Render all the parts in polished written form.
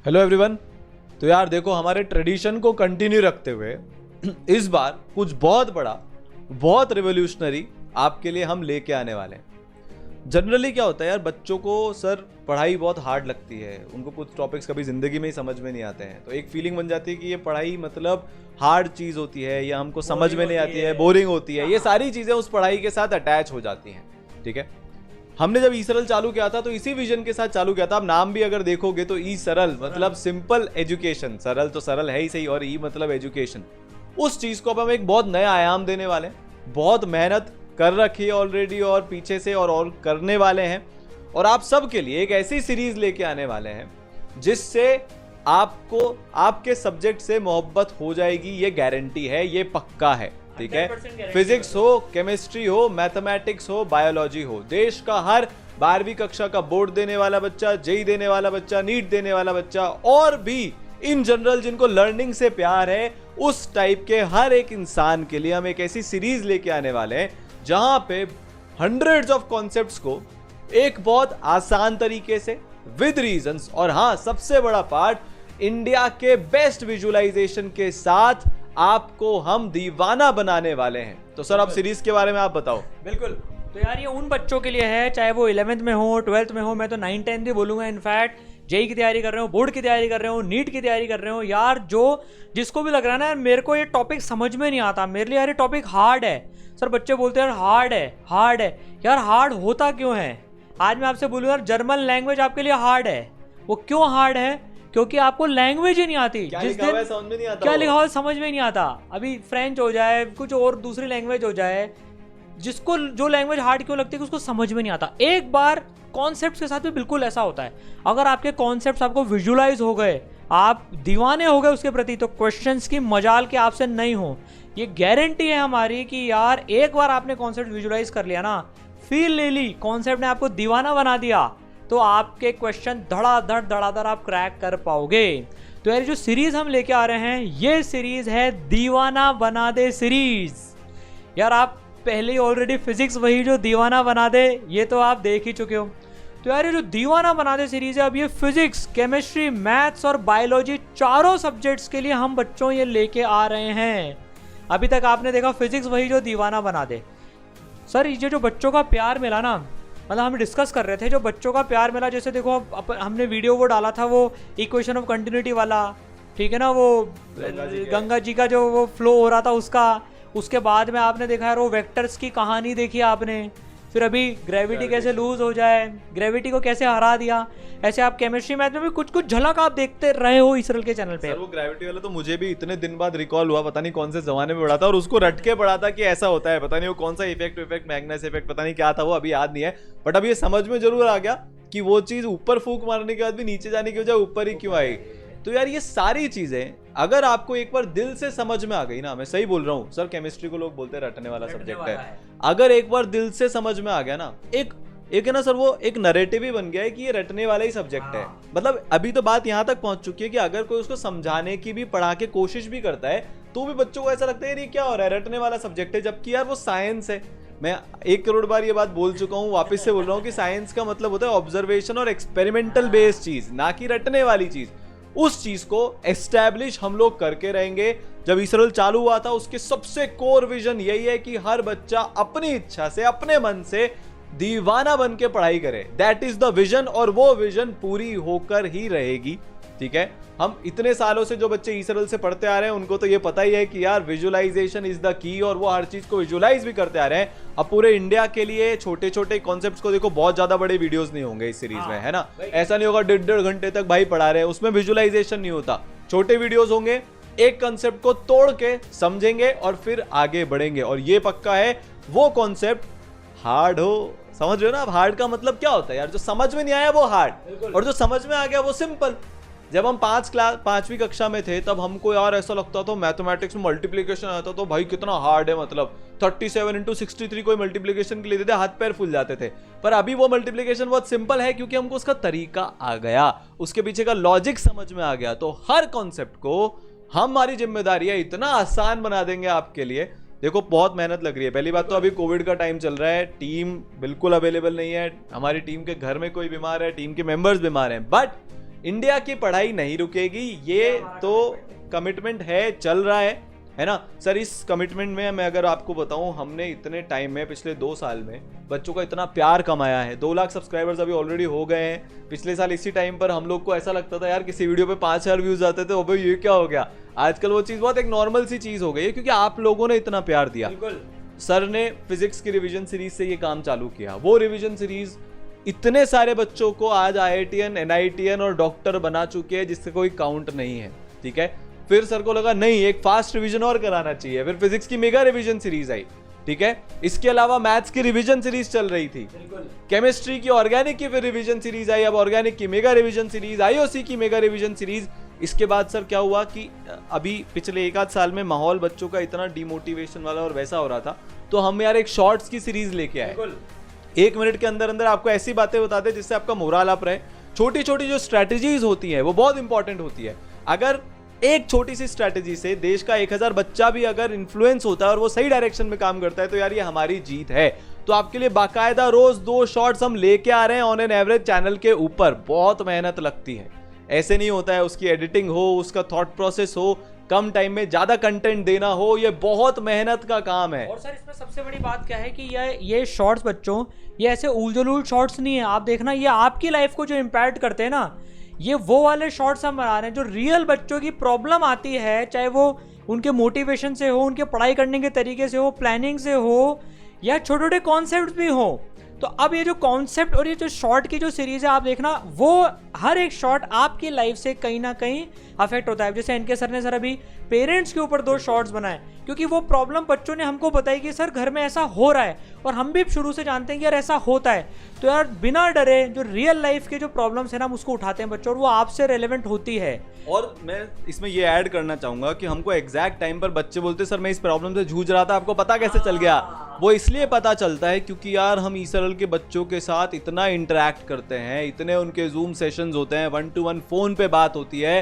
Hello everyone. तो यार देखो, हमारे ट्रेडिशन को कंटिन्यू रखते हुए इस बार कुछ बहुत बड़ा, बहुत रिवोल्यूशनरी आपके लिए हम लेके आने वाले हैं। जनरली क्या होता है यार, बच्चों को सर पढ़ाई बहुत हार्ड लगती है, उनको कुछ टॉपिक्स कभी जिंदगी में ही समझ में नहीं आते हैं, तो एक फीलिंग बन जाती है कि ये पढ़ाई मतलब हार्ड चीज होती है या हमको समझ में नहीं आती है, बोरिंग होती है। ये सारी चीजें उस पढ़ाई के साथ अटैच हो जाती हैं। ठीक है, हमने जब ई सरल चालू किया था तो इसी विजन के साथ चालू किया था। अब नाम भी अगर देखोगे तो ई सरल मतलब सिंपल एजुकेशन, सरल तो सरल है ही सही, और ई मतलब एजुकेशन। उस चीज को अब हम एक बहुत नया आयाम देने वाले हैं। बहुत मेहनत कर रखी है ऑलरेडी और पीछे से और करने वाले हैं, और आप सबके लिए एक ऐसी सीरीज लेके आने वाले हैं जिससे आपको आपके सब्जेक्ट से मोहब्बत हो जाएगी। ये गारंटी है, ये पक्का है। ठीक है, फिजिक्स हो, केमिस्ट्री हो, मैथमेटिक्स हो, बायोलॉजी हो, देश का हर 12वीं कक्षा का बोर्ड देने वाला बच्चा, जेई देने वाला बच्चा, नीट देने वाला बच्चा, और भी इन जनरल जिनको लर्निंग से प्यार है, उस टाइप के हर एक इंसान के लिए हम एक ऐसी सीरीज लेके आने वाले हैं जहां पे हंड्रेड्स ऑफ कॉन्सेप्ट्स को एक बहुत आसान तरीके से विद रीजंस, और हाँ सबसे बड़ा पार्ट, इंडिया के बेस्ट विजुअलाइजेशन के साथ आपको हम दीवाना बनाने वाले हैं। तो सर अब सीरीज के बारे में आप बताओ। बिल्कुल, तो यार ये उन बच्चों के लिए है, चाहे वो 11th में हो, 12th में हो, मैं तो 9th 10th भी बोलूंगा। इनफैक्ट जेई की तैयारी कर रहे हो, बोर्ड की तैयारी कर रहे हो, नीट की तैयारी कर रहे हो, यार जिसको भी लग रहा है ना यार मेरे को ये टॉपिक समझ में नहीं आता, मेरे लिए यार ये टॉपिक हार्ड है। सर बच्चे बोलते हैं यार हार्ड है यार हार्ड होता क्यों है? आज मैं आपसे बोलूँ यार, जर्मन लैंग्वेज आपके लिए हार्ड है। वो क्यों हार्ड है? क्योंकि आपको लैंग्वेज ही नहीं आती। जिस दिन समझ में नहीं आता, क्या लिखा हुआ समझ में नहीं आता। अभी फ्रेंच हो जाए, कुछ और दूसरी लैंग्वेज हो जाए, जिसको जो लैंग्वेज हार्ड क्यों लगती है कि उसको समझ में नहीं आता। एक बार कॉन्सेप्ट्स के साथ भी बिल्कुल ऐसा होता है। अगर आपके कॉन्सेप्ट्स आपको विजुअलाइज हो गए, आप दीवाने हो गए उसके प्रति, तो क्वेश्चंस की मजाल के आपसे नहीं हो। ये गारंटी है हमारी कि यार एक बार आपने कॉन्सेप्ट विजुअलाइज कर लिया ना, फील ले ली, कॉन्सेप्ट ने आपको दीवाना बना दिया, तो आपके क्वेश्चन धड़ाधड़ आप क्रैक कर पाओगे। तो यार जो सीरीज हम लेके आ रहे हैं, ये सीरीज है दीवाना बना दे सीरीज। यार आप पहले ऑलरेडी फिजिक्स वही जो दीवाना बना दे, ये तो आप देख ही चुके हो। तो यार ये जो दीवाना बना दे सीरीज है, अब ये फिजिक्स, केमिस्ट्री, मैथ्स और बायोलॉजी चारों सब्जेक्ट्स के लिए हम बच्चों ये लेके आ रहे हैं। अभी तक आपने देखा फिजिक्स वही जो दीवाना बना दे। सर ये जो बच्चों का प्यार मिला ना, मतलब हम डिस्कस कर रहे थे, जो बच्चों का प्यार मिला, जैसे देखो हमने वीडियो वो डाला था, वो इक्वेशन ऑफ कंटिन्यूटी वाला, ठीक है ना, वो गंगा जी का जो वो फ्लो हो रहा था उसके बाद में आपने देखा यार वो वेक्टर्स की कहानी देखी आपने, फिर अभी ग्रेविटी कैसे लूज हो जाए, ग्रेविटी को कैसे हरा दिया। ऐसे आप केमिस्ट्री मैथ में भी कुछ कुछ झलक आप देखते रहे हो इसरल के चैनल पे। सर वो ग्रेविटी वाला तो मुझे भी इतने दिन बाद रिकॉल हुआ, पता नहीं कौन से जमाने में पढ़ा था, और उसको रट के पढ़ा था कि ऐसा होता है, पता नहीं वो कौन सा इफेक्ट मैग्नेस इफेक्ट पता नहीं क्या था, वो अभी याद नहीं है, बट अब ये समझ में जरूर आ गया कि वो चीज ऊपर फूंक मारने के बाद भी नीचे जाने की बजाय ऊपर ही क्यों आई। तो यार ये सारी चीजें अगर आपको एक बार दिल से समझ में आ गई ना, मैं सही बोल रहा हूँ सर, केमिस्ट्री को लोग बोलते हैं रटने वाला सब्जेक्ट है, अगर एक बार दिल से समझ में आ गया ना, एक है ना सर, वो एक नरेटिव ही बन गया है कि ये रटने वाला ही सब्जेक्ट है। मतलब अभी तो बात यहाँ तक पहुंच चुकी है कि अगर कोई उसको समझाने की भी, पढ़ा के कोशिश भी करता है, तो भी बच्चों को ऐसा लगता है ये क्या हो रहा है, रटने वाला सब्जेक्ट है, जबकि यार वो साइंस है। मैं 1 करोड़ बार ये बात बोल चुका हूँ, वापस से बोल रहा हूँ कि साइंस का मतलब होता है ऑब्जर्वेशन और एक्सपेरिमेंटल बेस्ड चीज, ना कि रटने वाली चीज। उस चीज को एस्टैब्लिश हम लोग करके रहेंगे। जब इसरल चालू हुआ था, उसके सबसे कोर विजन यही है कि हर बच्चा अपनी इच्छा से, अपने मन से दीवाना बन के पढ़ाई करे। दैट इज द विजन, और वो विजन पूरी होकर ही रहेगी। ठीक है, हम इतने सालों से जो बच्चे इसरल से पढ़ते आ रहे हैं, उनको तो ये पता ही है कि यार विजुअलाइजेशन इज द की, और वो हर चीज को विजुअलाइज भी करते आ रहे हैं। अब पूरे इंडिया के लिए छोटे छोटे कॉन्सेप्ट्स को देखो, बहुत ज्यादा बड़े वीडियोस नहीं होंगे इस सीरीज में, है ना, ऐसा नहीं होगा 1.5 घंटे तक भाई पढ़ा रहे हैं, उसमें विजुअलाइजेशन नहीं होता। छोटे वीडियोस होंगे, एक कॉन्सेप्ट को तोड़ के समझेंगे और फिर आगे बढ़ेंगे। और ये पक्का है, वो कॉन्सेप्ट हार्ड हो, समझ रहे हो ना। अब हार्ड का मतलब क्या होता है यार, जो समझ में नहीं आया वो हार्ड, और जो समझ में आ गया वो सिंपल। जब हम 5वीं कक्षा में थे, तब हमको यार ऐसा लगता था मैथमेटिक्स में मल्टीप्लिकेशन आता तो भाई कितना हार्ड है, मतलब 37 into 63 कोई मल्टीप्लिकेशन के लिए देते हाथ पैर फूल जाते थे। पर अभी वो मल्टीप्लिकेशन बहुत सिंपल है, क्योंकि हमको उसका तरीका आ गया, उसके पीछे का लॉजिक समझ में आ गया। तो हर कॉन्सेप्ट को हमारी जिम्मेदारी है, इतना आसान बना देंगे आपके लिए। देखो बहुत मेहनत लग रही है। पहली बात तो अभी कोविड का टाइम चल रहा है, टीम बिल्कुल अवेलेबल नहीं है, हमारी टीम के घर में कोई बीमार है, टीम के मेंबर्स बीमार हैं, बट इंडिया की पढ़ाई नहीं रुकेगी, ये तो कमिटमेंट है, चल रहा है ना सर। इस कमिटमेंट में मैं अगर आपको बताऊं, हमने इतने टाइम में पिछले 2 साल में बच्चों का इतना प्यार कमाया है। 2 लाख सब्सक्राइबर्स अभी ऑलरेडी हो गए हैं। पिछले साल इसी टाइम पर हम लोग को ऐसा लगता था यार किसी वीडियो पे 5,000 व्यूज आते थे, भाई ये क्या हो गया। आजकल वो चीज बहुत एक नॉर्मल सी चीज हो गई है, क्योंकि आप लोगों ने इतना प्यार दिया। सर ने फिजिक्स की रिवीजन सीरीज से ये काम चालू किया, वो रिवीजन सीरीज इतने सारे बच्चों को आज IITian, NITian और डॉक्टर बना चुके हैं जिससे कोई काउंट नहीं है, ठीक है। फिर सर को लगा नहीं, एक फास्ट रिवीजन और कराना चाहिए, फिर फिजिक्स की मेगा रिवीजन सीरीज आई, ठीक है। इसके अलावा मैथ्स की रिवीजन सीरीज चल रही थी, केमिस्ट्री की, ऑर्गेनिक की फिर रिवीजन सीरीज आई, अब ऑर्गेनिक की मेगा रिवीजन सीरीज, IOC की मेगा रिवीजन सीरीज। इसके बाद सर क्या हुआ कि अभी पिछले 1 आध साल में माहौल बच्चों का इतना डिमोटिवेशन वाला और वैसा हो रहा था, तो हम यार एक शॉर्ट्स की सीरीज लेके आए। 1 मिनट के अंदर अंदर आपको ऐसी बातें बताते जिससे आपका मोरल अप रहे। छोटी छोटी जो स्ट्रैटेजीज होती है वो बहुत इंपॉर्टेंट होती है। अगर एक छोटी सी स्ट्रैटेजी से देश का 1000 बच्चा भी अगर इन्फ्लुएंस होता है और वो सही डायरेक्शन में काम करता है, तो यार ये हमारी जीत है। तो आपके लिए बाकायदा रोज 2 शॉर्ट्स हम लेके आ रहे हैं ऑन एन एवरेज चैनल के ऊपर। बहुत मेहनत लगती है, ऐसे नहीं होता है। उसकी एडिटिंग हो, उसका थॉट प्रोसेस हो, कम टाइम में ज्यादा कंटेंट देना हो, ये बहुत मेहनत का काम है। और सर इसमें सबसे बड़ी बात क्या है कि ये शॉर्ट्स बच्चों, ये ऐसे उलझुल शॉर्ट्स नहीं है। आप देखना, ये आपकी लाइफ को जो इम्पैक्ट करते हैं ना, ये वो वाले शॉर्ट्स हम बना रहे हैं जो रियल बच्चों की प्रॉब्लम आती है, चाहे वो उनके मोटिवेशन से हो, उनके पढ़ाई करने के तरीके से हो, प्लानिंग से हो, या छोटे छोटे कॉन्सेप्ट भी हो। तो अब ये जो कॉन्सेप्ट और ये जो शॉर्ट की जो सीरीज है, आप देखना, वो हर एक शॉर्ट आपकी लाइफ से कहीं ना कहीं अफेक्ट होता है। जैसे एनके सर ने सर अभी पेरेंट्स के ऊपर 2 शॉर्ट्स बनाए, क्योंकि वो प्रॉब्लम बच्चों ने हमको बताई कि सर घर में ऐसा हो रहा है, और हम भी शुरू से जानते हैं कि यार ऐसा होता है। तो यार बिना डरे जो रियल लाइफ के जो प्रॉब्लम्स है ना, हम उसको उठाते हैं बच्चों, और वो आपसे रेलेवेंट होती है। और मैं इसमें ये ऐड करना चाहूंगा कि हमको एग्जैक्ट टाइम पर बच्चे बोलते सर मैं इस प्रॉब्लम से जूझ रहा था, आपको पता कैसे चल गया? वो इसलिए पता चलता है क्योंकि यार हम ईसरल के बच्चों के साथ इतना इंटरेक्ट करते हैं, इतने उनके जूम सेशंस होते हैं, 1-to-1 फोन पे बात होती है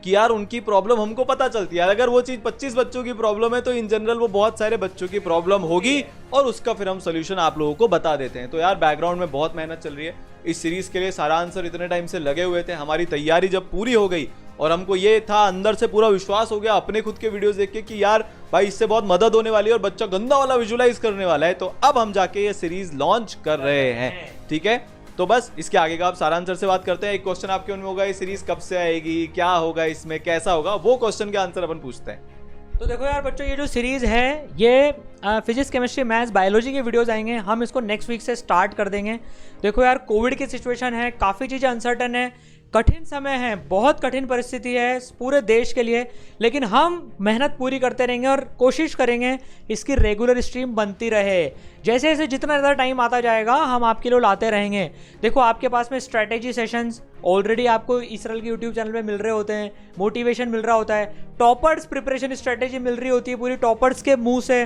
कि यार उनकी प्रॉब्लम हमको पता चलती है। अगर वो चीज 25 बच्चों की प्रॉब्लम है तो इन जनरल वो बहुत सारे बच्चों की प्रॉब्लम होगी, और उसका फिर हम सोल्यूशन आप लोगों को बता देते हैं। तो यार बैकग्राउंड में बहुत मेहनत चल रही है इस सीरीज के लिए। सारांश सर इतने टाइम से लगे हुए थे, हमारी तैयारी जब पूरी हो गई और हमको ये था, अंदर से पूरा विश्वास हो गया अपने खुद के वीडियोस देख के कि यार भाई इससे बहुत मदद होने वाली है और बच्चा गंदा वाला विजुअलाइज करने वाला है, तो अब हम जाके ये सीरीज लॉन्च कर रहे हैं, ठीक है। तो बस इसके आगे का आप सारांश सर से बात करते हैं। एक क्वेश्चन आपके मन में होगा, ये सीरीज कब से आएगी, क्या होगा इसमें, कैसा होगा, वो क्वेश्चन के आंसर अपन पूछते हैं। तो देखो यार बच्चों, ये जो सीरीज है, ये फिजिक्स, केमिस्ट्री, मैथ्स, बायोलॉजी के वीडियोस आएंगे। हम इसको नेक्स्ट वीक से स्टार्ट कर देंगे। देखो यार, कोविड की सिचुएशन है, काफ़ी चीज़ें अनसर्टन है, कठिन समय है, बहुत कठिन परिस्थिति है पूरे देश के लिए, लेकिन हम मेहनत पूरी करते रहेंगे और कोशिश करेंगे इसकी रेगुलर स्ट्रीम बनती रहे। जैसे जैसे जितना ज़्यादा टाइम आता जाएगा हम आपके लिए लाते रहेंगे। देखो आपके पास में स्ट्रैटेजी सेशंस ऑलरेडी आपको इसरल के यूट्यूब चैनल पे मिल रहे होते हैं, मोटिवेशन मिल रहा होता है, टॉपर्स प्रिपरेशन स्ट्रैटेजी मिल रही होती है पूरी टॉपर्स के मुंह से।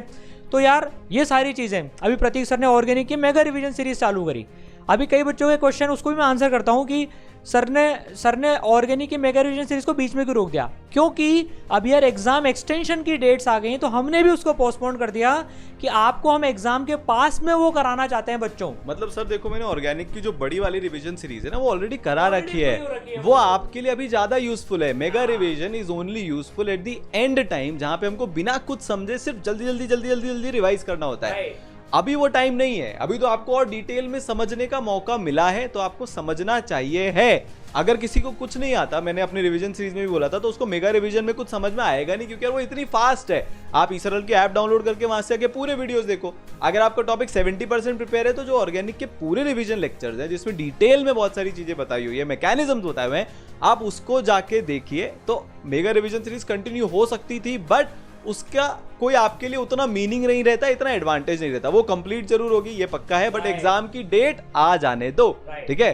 तो यार ये सारी चीज़ें, अभी प्रतीक सर ने ऑर्गेनिक की मेगा रिवीजन सीरीज चालू करी। अभी कई बच्चों के क्वेश्चन, उसको भी मैं आंसर करता हूँ कि सर ने ऑर्गेनिक की मेगा रिवीजन सीरीज को बीच में क्यों रोक दिया, क्योंकि अब यार एग्जाम एक्सटेंशन की डेट्स आ गई, तो हमने भी उसको पोस्टपोन कर दिया कि आपको हम एग्जाम के पास में वो कराना चाहते हैं बच्चों। मतलब सर देखो, मैंने ऑर्गेनिक की जो बड़ी वाली रिवीजन सीरीज है ना, वो ऑलरेडी करा रखी है, वो आपके लिए अभी ज्यादा यूजफुल है। Mega revision is only useful at the end time, जहां पे हमको बिना कुछ समझे सिर्फ जल्दी रिवाइज करना होता है। अभी वो टाइम नहीं है, अभी तो आपको और डिटेल में समझने का मौका मिला है, तो आपको समझना चाहिए है। अगर किसी को कुछ नहीं आता, मैंने अपनी रिवीजन सीरीज में भी बोला था, तो उसको मेगा रिवीजन में कुछ समझ में आएगा नहीं, क्योंकि वो इतनी फास्ट है। आप इसरल की ऐप डाउनलोड करके वहां से आके पूरे वीडियोस देखो। अगर आपका टॉपिक 70% प्रिपेयर है, तो जो ऑर्गेनिक के पूरे रिवीजन लेक्चर्स हैं जिसमें डिटेल में बहुत सारी चीजें बताई हुई है, मैकेनिज्म बताए हुए हैं, आप उसको जाके देखिए। तो मेगा रिवीजन सीरीज कंटिन्यू हो सकती थी, बट उसका कोई आपके लिए उतना मीनिंग नहीं रहता, इतना एडवांटेज नहीं रहता। वो कंप्लीट जरूर होगी, ये पक्का है, बट एग्जाम की डेट आ जाने दो, ठीक है।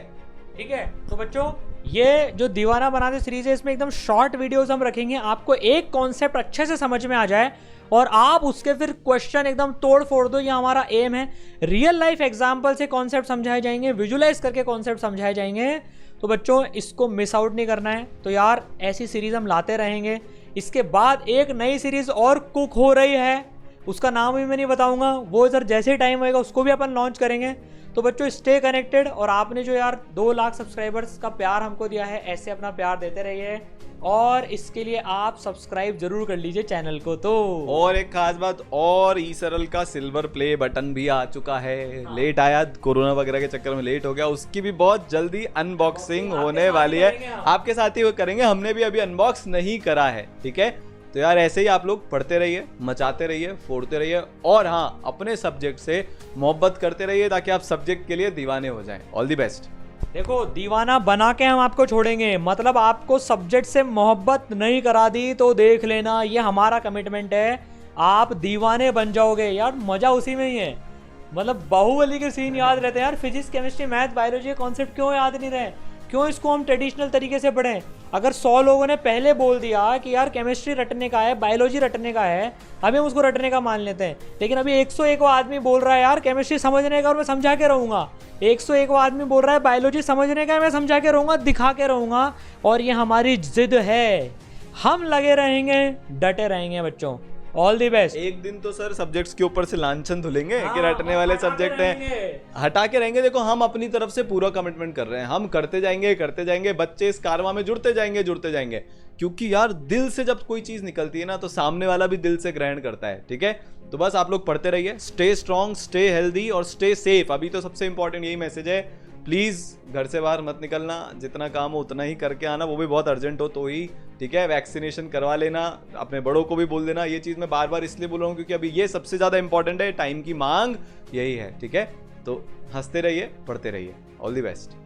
ठीक है, तो बच्चों ये जो दीवाना बनाते सीरीज है, इसमें एकदम शॉर्ट वीडियोस हम रखेंगे, आपको एक कॉन्सेप्ट अच्छे से समझ में आ जाए और आप उसके फिर क्वेश्चन एकदम तोड़ फोड़ दो, ये हमारा एम है। रियल लाइफ एग्जाम्पल से कॉन्सेप्ट समझाए जाएंगे, विजुलाइज करके कॉन्सेप्ट समझाए जाएंगे। तो बच्चों इसको मिस आउट नहीं करना है। तो यार ऐसी सीरीज हम लाते रहेंगे। इसके बाद एक नई सीरीज और कुक हो रही है, उसका नाम भी मैं नहीं बताऊंगा, वो सर जैसे ही टाइम होएगा उसको भी अपन लॉन्च करेंगे। तो बच्चों स्टे कनेक्टेड, और आपने जो यार 2 लाख सब्सक्राइबर्स का प्यार हमको दिया है, ऐसे अपना प्यार देते रहिए, और इसके लिए आप सब्सक्राइब जरूर कर लीजिए चैनल को। तो और एक खास बात और, ई सरल का सिल्वर प्ले बटन भी आ चुका है। लेट आया, कोरोना वगैरह के चक्कर में लेट हो गया, उसकी भी बहुत जल्दी अनबॉक्सिंग होने वाली है, आपके साथ ही वो करेंगे, हमने भी अभी अनबॉक्स नहीं करा है, ठीक है। तो यार ऐसे ही आप लोग पढ़ते रहिए, मचाते रहिए, फोड़ते रहिए, और हाँ अपने सब्जेक्ट से मोहब्बत करते रहिए ताकि आप सब्जेक्ट के लिए दीवाने हो जाएं। All the best. देखो दीवाना बना के हम आपको छोड़ेंगे, मतलब आपको सब्जेक्ट से मोहब्बत नहीं करा दी तो देख लेना, ये हमारा कमिटमेंट है, आप दीवाने बन जाओगे यार, मजा उसी में ही है। मतलब बाहुबली के सीन याद रहते हैं यार, फिजिक्स केमिस्ट्री मैथ बायोलॉजी के कॉन्सेप्ट क्यों याद नहीं रहे, क्यों इसको हम ट्रेडिशनल तरीके से पढ़ें। अगर 100 लोगों ने पहले बोल दिया कि यार केमिस्ट्री रटने का है, बायोलॉजी रटने का है, अभी हम उसको रटने का मान लेते हैं, लेकिन अभी 101 आदमी बोल रहा है यार केमिस्ट्री समझने का और मैं समझा के रहूँगा, 101 आदमी बोल रहा है बायोलॉजी समझने का मैं समझा के रहूँगा, दिखा के रहूँगा, और ये हमारी जिद है, हम लगे रहेंगे, डटे रहेंगे बच्चों। All the best. एक दिन तो सर सब्जेक्ट्स के ऊपर से लांछन धुलेंगे कि रटने वाले सब्जेक्ट हैं, हटा के रहेंगे। देखो हम अपनी तरफ से पूरा कमिटमेंट कर रहे हैं, हम करते जाएंगे, बच्चे इस कारवां में जुड़ते जाएंगे, क्योंकि यार दिल से जब कोई चीज निकलती है ना तो सामने वाला भी दिल से ग्रहण करता है, ठीक है। तो बस आप लोग पढ़ते रहिए, स्टे स्ट्रॉन्ग, स्टे हेल्दी और स्टे सेफ। अभी तो सबसे इंपॉर्टेंट यही मैसेज है, प्लीज घर से बाहर मत निकलना, जितना काम हो उतना ही करके आना, वो भी बहुत अर्जेंट हो तो ही, ठीक है। वैक्सीनेशन करवा लेना, अपने बड़ों को भी बोल देना। ये चीज मैं बार बार इसलिए बोल रहा हूँ क्योंकि अभी ये सबसे ज्यादा इंपॉर्टेंट है, टाइम की मांग यही है, ठीक है। तो हंसते रहिए, पढ़ते रहिए। All the best.